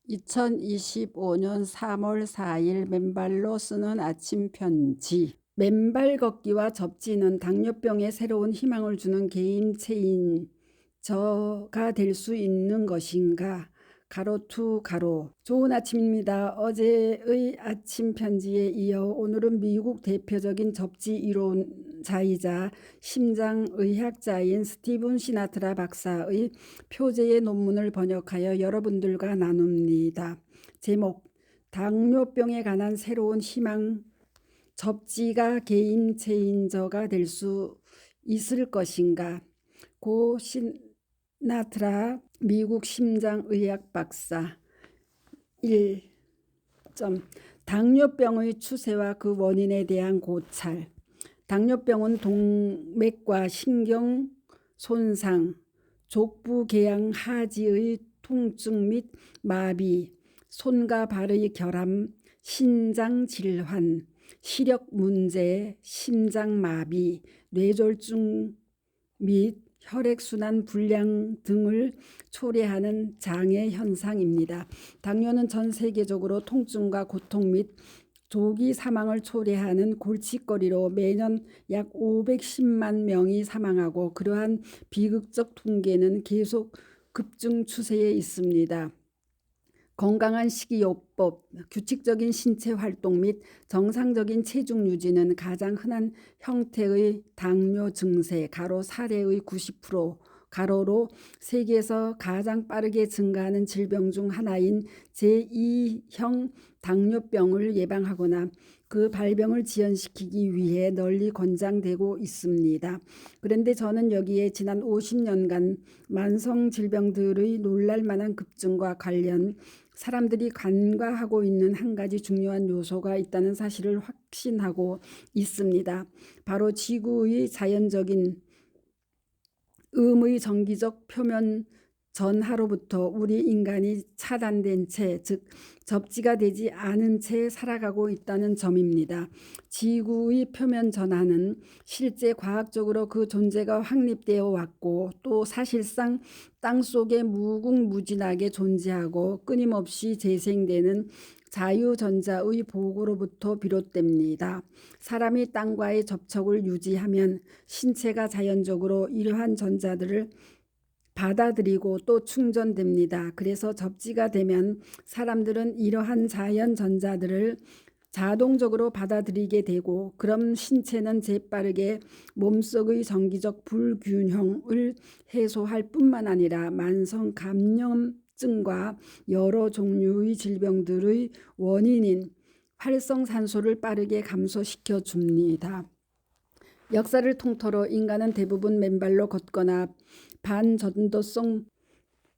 2025년 3월 4일 맨발로 쓰는 아침 편지. 맨발 걷기와 접지는 당뇨병에 새로운 희망을 주는 게임 체인저가 될 수 있는 것인가? 가로 투 가로. 좋은 아침입니다. 어제의 아침 편지에 이어 오늘은 미국 대표적인 접지 이론자이자 심장의학자인 스티븐 시나트라 박사의 표제의 논문을 번역하여 여러분들과 나눕니다. 제목: 당뇨병에 관한 새로운 희망. 접지가 게임 체인저가 될 수 있을 것인가? 고 시나트라 미국 심장의학 박사. 1. 당뇨병의 추세와 그 원인에 대한 고찰. 당뇨병은 동맥과 신경 손상, 족부 궤양 하지의 통증 및 마비, 손과 발의 결함, 신장 질환, 시력 문제, 심장 마비, 뇌졸중 및 혈액순환 불량 등을 초래하는 장애 현상입니다. 당뇨는 전 세계적으로 통증과 고통 및 조기 사망을 초래하는 골칫거리로 매년 약 510만 명이 사망하고 그러한 비극적 통계는 계속 급증 추세에 있습니다. 건강한 식이요법, 규칙적인 신체 활동 및 정상적인 체중 유지는 가장 흔한 형태의 당뇨 증세, 가로 사례의 90%, 가로로 세계에서 가장 빠르게 증가하는 질병 중 하나인 제2형 당뇨병을 예방하거나 그 발병을 지연시키기 위해 널리 권장되고 있습니다. 그런데 저는 여기에 지난 50년간 만성 질병들의 놀랄만한 급증과 관련 사람들이 간과하고 있는 한 가지 중요한 요소가 있다는 사실을 확신하고 있습니다. 바로 지구의 자연적인 음의 정기적 표면 전하로부터 우리 인간이 차단된 채, 즉 접지가 되지 않은 채 살아가고 있다는 점입니다. 지구의 표면 전하는 실제 과학적으로 그 존재가 확립되어 왔고 또 사실상 땅속에 무궁무진하게 존재하고 끊임없이 재생되는 자유전자의 보고로부터 비롯됩니다. 사람이 땅과의 접촉을 유지하면 신체가 자연적으로 이러한 전자들을 받아들이고 또 충전됩니다. 그래서 접지가 되면 사람들은 이러한 자연 전자들을 자동적으로 받아들이게 되고 그럼 신체는 재빠르게 몸속의 정기적 불균형을 해소할 뿐만 아니라 만성 감염증과 여러 종류의 질병들의 원인인 활성산소를 빠르게 감소시켜 줍니다. 역사를 통틀어 인간은 대부분 맨발로 걷거나 반전도성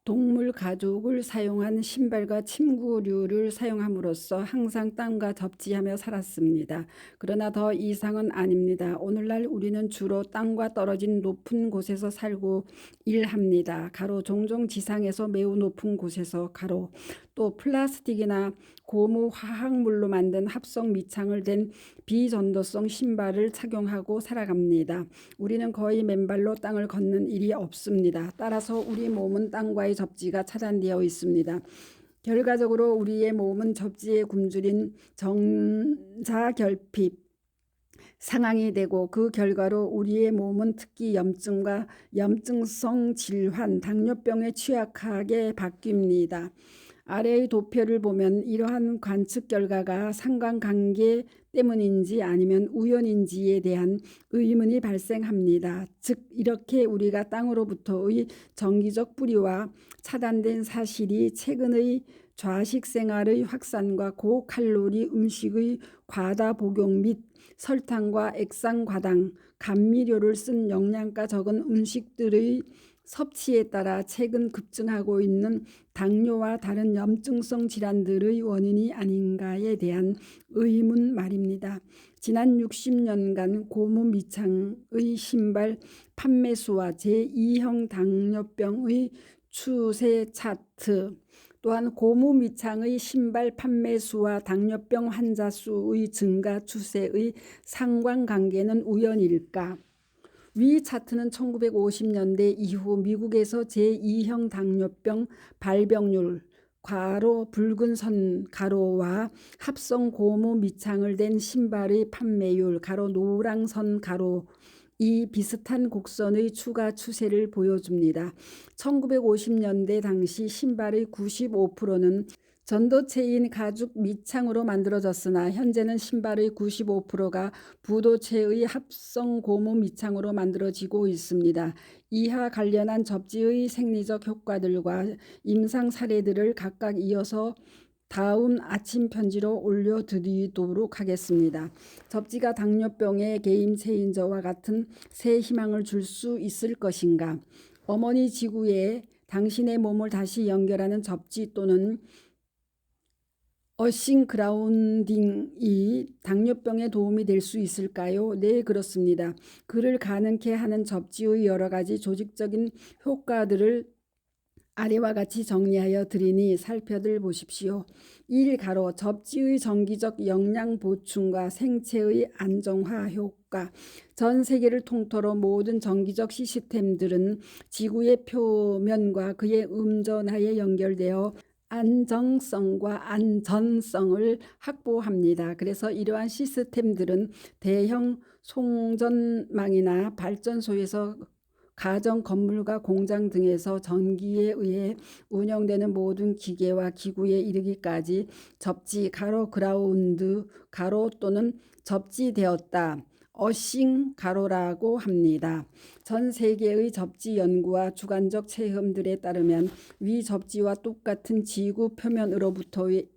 동물 가죽을 사용한 신발과 침구류를 사용함으로써 항상 땀과 접지하며 살았습니다. 그러나 더 이상은 아닙니다. 오늘날 우리는 주로 땅과 떨어진 높은 곳에서 살고 일합니다. 가로 종종 지상에서 매우 높은 곳에서 가로 또 플라스틱이나 고무 화학물로 만든 합성 밑창을 댄 비전도성 신발을 착용하고 살아갑니다. 우리는 거의 맨발로 땅을 걷는 일이 없습니다. 따라서 우리 몸은 땅과의 접지가 차단되어 있습니다. 결과적으로 우리의 몸은 접지에 굶주린 정자결핍 상황이 되고 그 결과로 우리의 몸은 특히 염증과 염증성 질환, 당뇨병에 취약하게 바뀝니다. 아래의 도표를 보면 이러한 관측 결과가 상관관계 때문인지 아니면 우연인지에 대한 의문이 발생합니다. 즉 이렇게 우리가 땅으로부터의 정기적 뿌리와 차단된 사실이 최근의 좌식 생활의 확산과 고칼로리 음식의 과다 복용 및 설탕과 액상과당, 감미료를 쓴 영양가 적은 음식들의 섭취에 따라 최근 급증하고 있는 당뇨와 다른 염증성 질환들의 원인이 아닌가에 대한 의문 말입니다. 지난 60년간 고무 밑창의 신발 판매 수와 제2형 당뇨병의 추세 차트, 또한 고무 밑창의 신발 판매 수와 당뇨병 환자 수의 증가 추세의 상관관계는 우연일까? 위 차트는 1950년대 이후 미국에서 제2형 당뇨병 발병률, 가로 붉은 선 가로와 합성 고무 밑창을 댄 신발의 판매율 가로 노랑 선 가로 이 비슷한 곡선의 추가 추세를 보여줍니다. 1950년대 당시 신발의 95%는 전도체인 가죽 밑창으로 만들어졌으나 현재는 신발의 95%가 부도체의 합성 고무 밑창으로 만들어지고 있습니다. 이하 관련한 접지의 생리적 효과들과 임상 사례들을 각각 이어서 다음 아침 편지로 올려드리도록 하겠습니다. 접지가 당뇨병의 게임 체인저와 같은 새 희망을 줄 수 있을 것인가? 어머니 지구에 당신의 몸을 다시 연결하는 접지 또는 어싱 그라운딩이 당뇨병에 도움이 될 수 있을까요? 네, 그렇습니다. 그를 가능케 하는 접지의 여러 가지 조직적인 효과들을 아래와 같이 정리하여 드리니 살펴들 보십시오. 1. 가로 접지의 정기적 영양 보충과 생체의 안정화 효과. 전 세계를 통틀어 모든 정기적 시스템들은 지구의 표면과 그의 음전하에 연결되어 안정성과 안전성을 확보합니다. 그래서 이러한 시스템들은 대형 송전망이나 발전소에서 가정, 건물과 공장 등에서 전기에 의해 운영되는 모든 기계와 기구에 이르기까지 접지 가로 그라운드 가로 또는 접지되었다. 어싱 가로라고 합니다. 전 세계의 접지 연구와 주관적 체험들에 따르면 위 접지와 똑같은 지구 표면으로부터의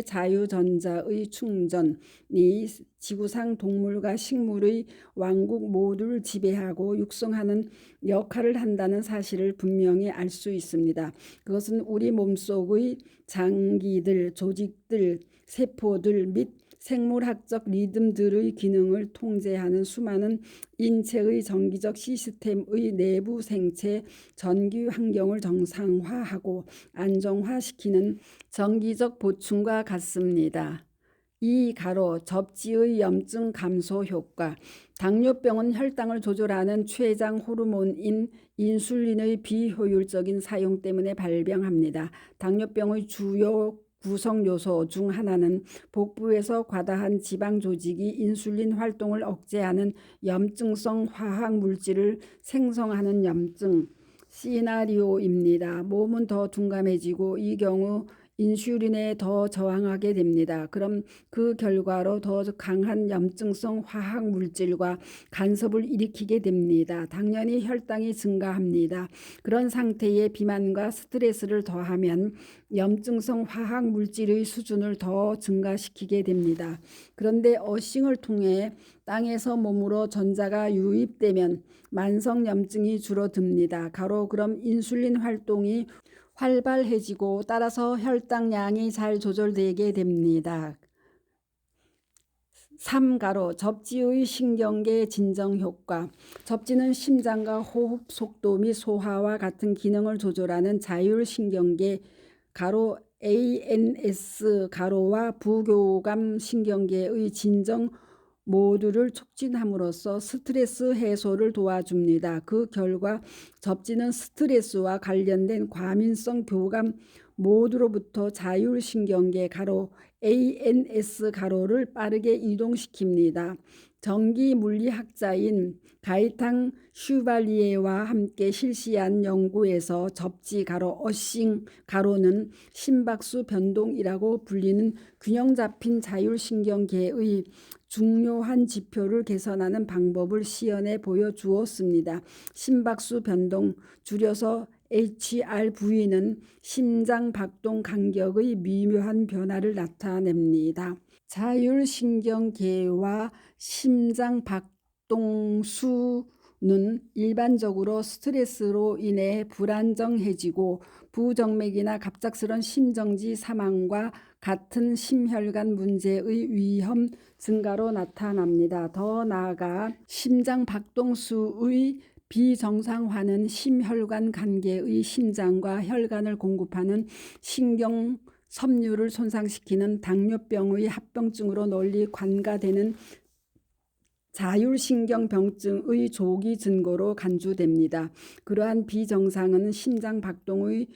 자유전자의 충전이 지구상 동물과 식물의 왕국 모두를 지배하고 육성하는 역할을 한다는 사실을 분명히 알 수 있습니다. 그것은 우리 몸속의 장기들, 조직들, 세포들 및 생물학적 리듬들의 기능을 통제하는 수많은 인체의 정기적 시스템의 내부 생체 전기 환경을 정상화하고 안정화시키는 정기적 보충과 같습니다. 2. 가로 접지의 염증 감소 효과. 당뇨병은 혈당을 조절하는 췌장 호르몬인 인슐린의 비효율적인 사용 때문에 발병합니다. 당뇨병의 주요 구성 요소 중 하나는 복부에서 과다한 지방 조직이 인슐린 활동을 억제하는 염증성 화학 물질을 생성하는 염증 시나리오입니다. 몸은 더 둔감해지고 이 경우 인슐린에 더 저항하게 됩니다. 그럼 그 결과로 더 강한 염증성 화학 물질과 간섭을 일으키게 됩니다. 당연히 혈당이 증가합니다. 그런 상태에 비만과 스트레스를 더하면 염증성 화학 물질의 수준을 더 증가시키게 됩니다. 그런데 어싱을 통해 땅에서 몸으로 전자가 유입되면 만성 염증이 줄어듭니다. 가로 그럼 인슐린 활동이 활발해지고 따라서 혈당량이 잘 조절되게 됩니다. 3. 가로 접지의 신경계 진정 효과. 접지는 심장과 호흡 속도 및 소화와 같은 기능을 조절하는 자율신경계 가로 ANS 가로와 부교감 신경계의 진정 모두를 촉진함으로써 스트레스 해소를 도와줍니다. 그 결과 접지는 스트레스와 관련된 과민성 교감 모두로부터 자율신경계 가로 ANS 가로를 빠르게 이동시킵니다. 전기 물리학자인 가이탕 슈발리에와 함께 실시한 연구에서 접지 가로 어싱 가로는 심박수 변동이라고 불리는 균형 잡힌 자율신경계의 중요한 지표를 개선하는 방법을 시연해 보여주었습니다. 심박수 변동, 줄여서 HRV는 심장 박동 간격의 미묘한 변화를 나타냅니다. 자율신경계와 심장 박동수는 일반적으로 스트레스로 인해 불안정해지고 부정맥이나 갑작스런 심정지 사망과 같은 심혈관 문제의 위험 증가로 나타납니다. 더 나아가 심장 박동수의 비정상화는 심혈관 간계의 심장과 혈관을 공급하는 신경 섬유를 손상시키는 당뇨병의 합병증으로 널리 관가되는 자율신경병증의 조기 증거로 간주됩니다. 그러한 비정상은 심장 박동의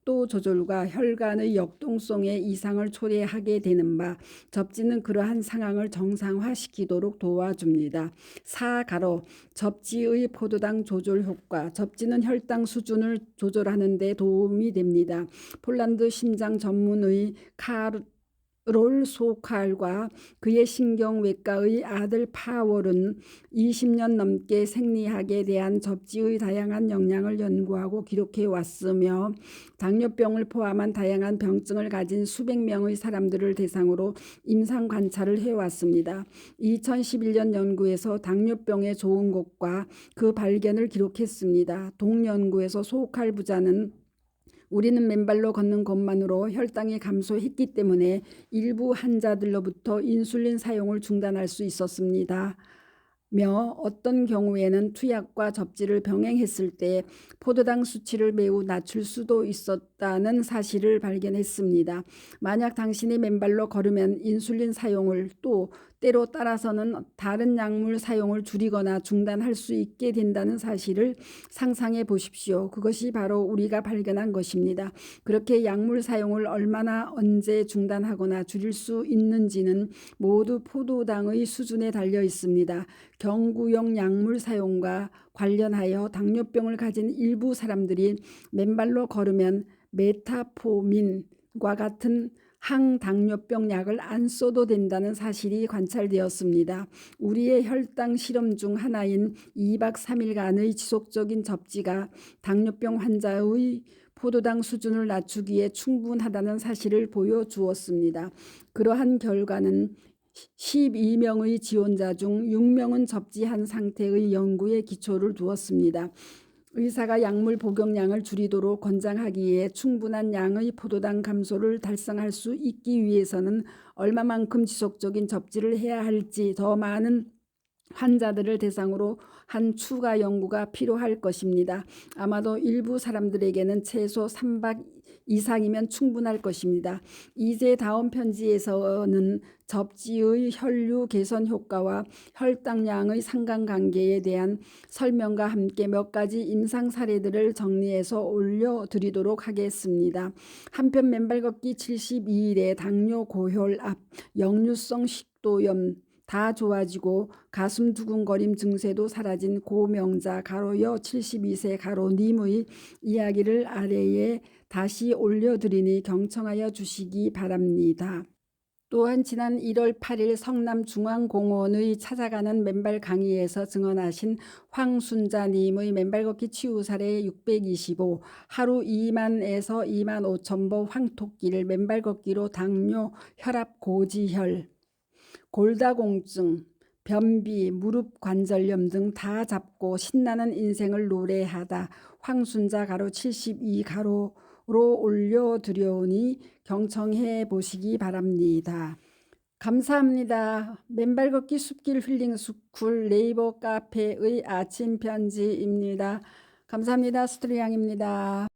속도 조절과 혈관의 역동성에 이상을 초래하게 되는 바 접지는 그러한 상황을 정상화시키도록 도와줍니다. 4. 접지의 포도당 조절 효과. 접지는 혈당 수준을 조절하는 데 도움이 됩니다. 폴란드 심장 전문의 롤 소칼과 그의 신경외과의 아들 파월은 20년 넘게 생리학에 대한 접지의 다양한 영향을 연구하고 기록해 왔으며 당뇨병을 포함한 다양한 병증을 가진 수백 명의 사람들을 대상으로 임상 관찰을 해왔습니다. 2011년 연구에서 당뇨병의 좋은 것과 그 발견을 기록했습니다. 동연구에서 소칼 부자는 우리는 맨발로 걷는 것만으로 혈당이 감소했기 때문에 일부 환자들로부터 인슐린 사용을 중단할 수 있었습니다. 어떤 경우에는 투약과 접지를 병행했을 때 포도당 수치를 매우 낮출 수도 있었다는 사실을 발견했습니다. 만약 당신이 맨발로 걸으면 인슐린 사용을 또 때로 따라서는 다른 약물 사용을 줄이거나 중단할 수 있게 된다는 사실을 상상해 보십시오. 그것이 바로 우리가 발견한 것입니다. 그렇게 약물 사용을 얼마나 언제 중단하거나 줄일 수 있는지는 모두 포도당의 수준에 달려 있습니다. 경구용 약물 사용과 관련하여 당뇨병을 가진 일부 사람들이 맨발로 걸으면 메타포민과 같은 항당뇨병 약을 안 써도 된다는 사실이 관찰되었습니다. 우리의 혈당 실험 중 하나인 2박 3일간의 지속적인 접지가 당뇨병 환자의 포도당 수준을 낮추기에 충분하다는 사실을 보여주었습니다. 그러한 결과는 12명의 지원자 중 6명은 접지한 상태의 연구에 기초를 두었습니다. 의사가 약물 복용량을 줄이도록 권장하기에 충분한 양의 포도당 감소를 달성할 수 있기 위해서는 얼마만큼 지속적인 접지를 해야 할지 더 많은 환자들을 대상으로 한 추가 연구가 필요할 것입니다. 아마도 일부 사람들에게는 최소 3박 이상이면 충분할 것입니다. 이제 다음 편지에서는 접지의 혈류 개선 효과와 혈당량의 상관관계에 대한 설명과 함께 몇 가지 임상 사례들을 정리해서 올려드리도록 하겠습니다. 한편 맨발 걷기 72일에 당뇨, 고혈압, 역류성 식도염 다 좋아지고 가슴 두근거림 증세도 사라진 고명자 가로여 72세 가로님의 이야기를 아래에 다시 올려드리니 경청하여 주시기 바랍니다. 또한 지난 1월 8일 성남중앙공원의 찾아가는 맨발 강의에서 증언하신 황순자님의 맨발 걷기 치유 사례 625, 하루 2만에서 2만 5천 보 황토끼를 맨발 걷기로 당뇨, 혈압, 고지혈, 골다공증, 변비, 무릎 관절염 등 다 잡고 신나는 인생을 노래하다 황순자 가로 72 가로로 올려드려오니 경청해 보시기 바랍니다. 감사합니다. 맨발 걷기 숲길 힐링 스쿨 네이버 카페의 아침 편지입니다. 감사합니다. 스트리양입니다.